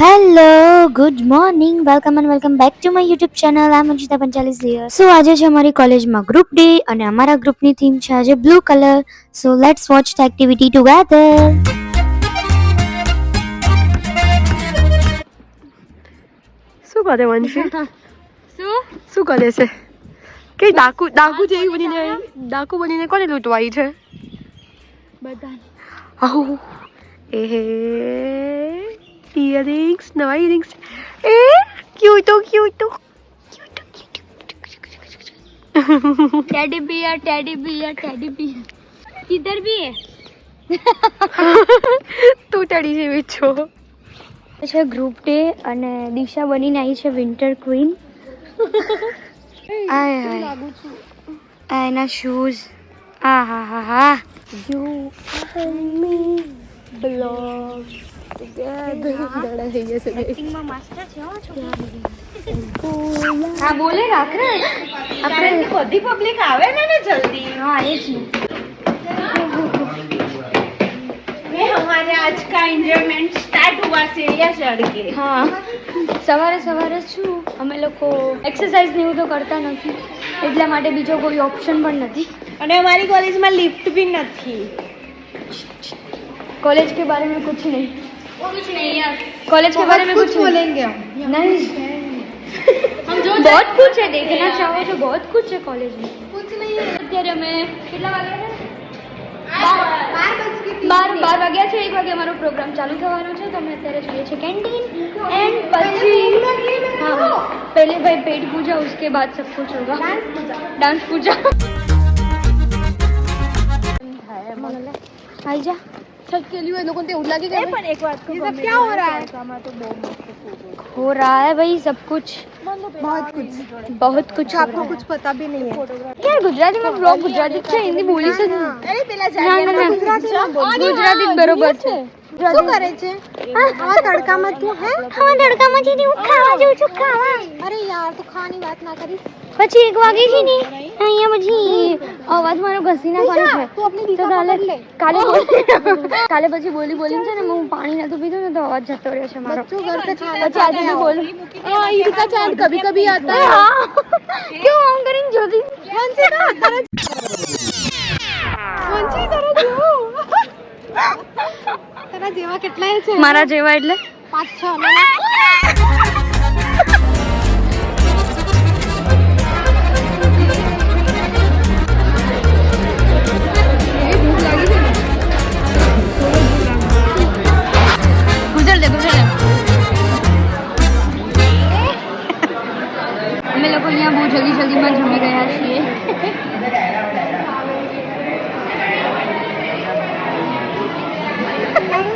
Hello good morning welcome back to my YouTube channel I am Anshita પંચાલીસ here. So આજે છે અમારી કોલેજમાં ગ્રુપ ડે અને અમારા ગ્રુપની થીમ છે આજે blue colour. So let's watch the activity together. શું કરે વંશી? શું કરે છે? કે ડાકુ જેવી બનીને કોને લૂંટવાઈ છે? બધા આહુ એ ઇયરિંગ્સ, નવા ઇયરિંગ્સ. એ ક્યુટ टेडी बियर इधर भी है. તું ટેડી જેવી છો. છે ગ્રુપ ડે અને દિશા બનીને આવી છે વિન્ટર ક્વીન. આ એના શૂઝ. હા you and me belong together. એક્ટિંગમાં માસ્ટર છે હો છોકરા. હા બોલે રાખ રે. આપણે બધી પબ્લિક આવે ને જલ્દી. હા એ જ मैं हमारे आज का एंजॉयमेंट स्टार्ट हुआ सीढ़ियाँ चढ़ के. હા સવારે શું અમે લોકો એક્સરસાઇઝ ને એવું તો કરતા નથી એટલા માટે બીજો કોઈ ઓપ્શન પણ નથી. અને અમારી કોલેજમાં લિફ્ટ भी નથી. कॉलेज के बारे में कुछ नहीं यार. कॉलेज के बारे में कुछ बोलेंगे नहीं. हम जो बहुत कुछ है देखना चाहो तो बहुत कुछ है कॉलेज में. कुछ नहीं है. અત્યારે અમે કેટલા વાગ્યા છે? 12 વાગ્યા છે. 1 વાગે અમારો પ્રોગ્રામ ચાલુ થવાનો છે તો અમે અત્યારે જોઈએ છે કેન્ટીન એન્ડ પછી हाँ पहले भाई पेट पूजा उसके बाद सब कुछ होगा. डांस पूजा. आई जा છત કે लिए लोगों ने उठला के गए. પણ એક વાત ये सब क्या हो रहा है? हो रहा है भाई सब कुछ. बहुत कुछ आपको कुछ पता भी नहीं है. क्या गुजराती में ब्लॉग गुजराती છે હિન્દી બોલી છે જ નહીં. અરે પેલા ના ગુજરાતી જ બરોબર છે. શું કરે છે? આ તડકામાં તું હે? હા તડકામાંથી હું ખાવા જાઉં છું ખાવા. અરે યાર તું ખાવાની વાત ના કરીશ. પછી 1 વાગે છે ને અહીંયા પછી અવાજ મારો ઘસી નાખવાનો છે તો કાલે પછી બોલીને છે ને હું પાણી નતું પીધું ને તો અવાજ જતો રહ્યો છે મારો. तू घर से खाना પછી આજે તો બોલું हाँ ईद का चांद कभी कभी आता है. હા क्यों આમ કરીને જોતી वंशी ना वंशी तेरा जेवा કેટલા છે? મારા જેવા એટલે 5-6 અમે લોકો અહીંયા બહુ જલ્દીમાં જમી ગયા છીએ.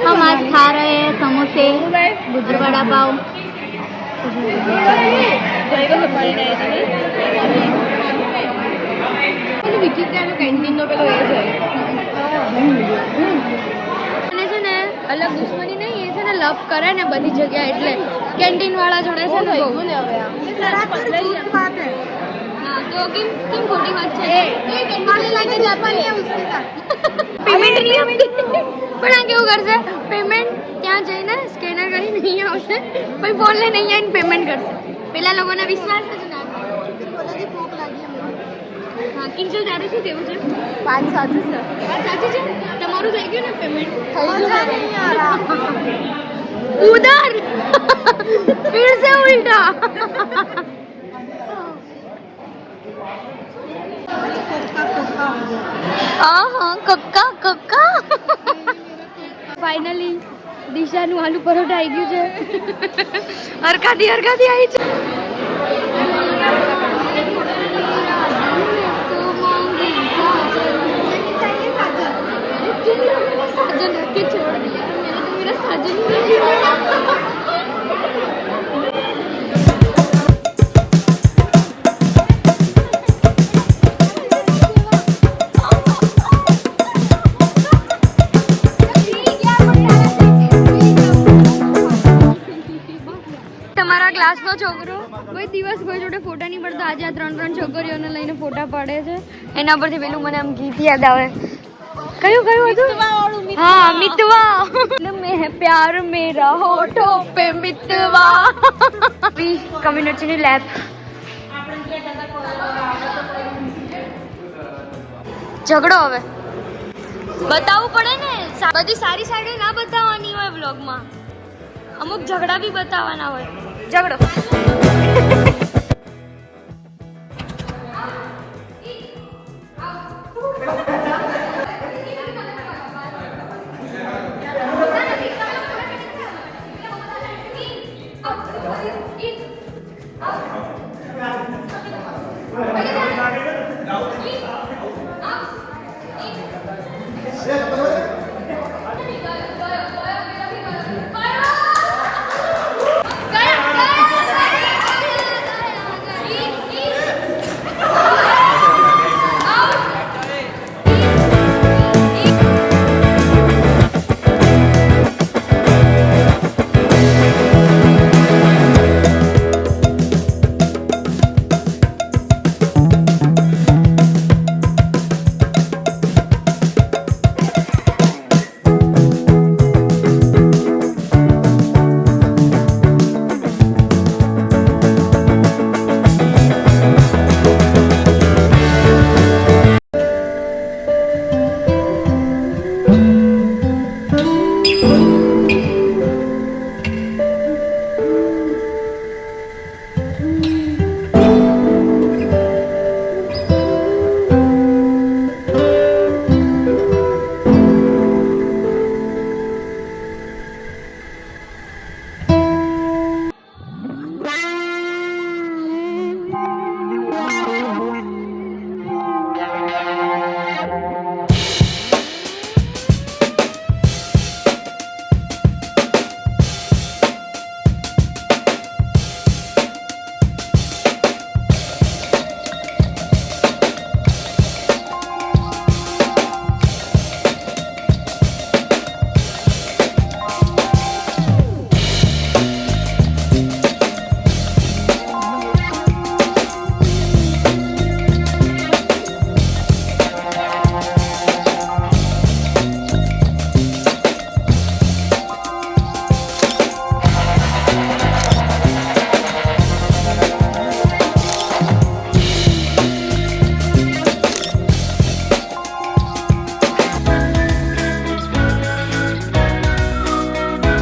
हम आज खा रहे हैं समोसे गुजर वड़ा पाव. કેન્ટીન નો પેલો એ છે. અને છે ને અલગ દુશ્મની નહીં એ છે ને લપ કરે ને બધી જગ્યાએ એટલે કેન્ટીન વાળા જોડે છે ને બહુ. હા તો કેમ ખોટી વાત છે? પેમેન્ટ નહીં આપતી પણ આ કેવું કરશે પેમેન્ટ ત્યાં જઈને સ્કેનર કરીને નહીં આવશે પછી ફોન લઈને અહીંયા આવીને પેમેન્ટ કરશે. પેલા લોકોને વિશ્વાસ જ ના થાય. હા કિંજલ તારું શું કેવું છે? વાત સાચી છે. વાત સાચી છે. તમારું થઈ ગયું ને પેમેન્ટ? ઉધર फिर से उल्टा. હા કક્કા ફાઇનલી દિશાનું આલુ પરોઠા આવી ગયું છે. હરકાતી આવી છે. साजन रख के छोड़ दिया मैंने तो मेरा साजन ही नहीं. તમારા ક્લાસનો છોકરો કોઈ દિવસ કોઈ જોડે ફોટા નહીં પડતા આજે આ 3 છોકરીઓને લઈને ફોટા પાડે છે. એના પરથી પેલું મને આમ ગીત યાદ આવે. કયું હતું હા મિતવા મેં પ્યાર મેરા હોઠો પે મિતવા કમ્યુનિટીની લેબ ઝઘડો હવે બતાવવું પડે ને બધી સારી સાઈડો ના બતાવવાની હોય વ્લોગમાં અમુક ઝઘડા બી બતાવવાના હોય ઝઘડો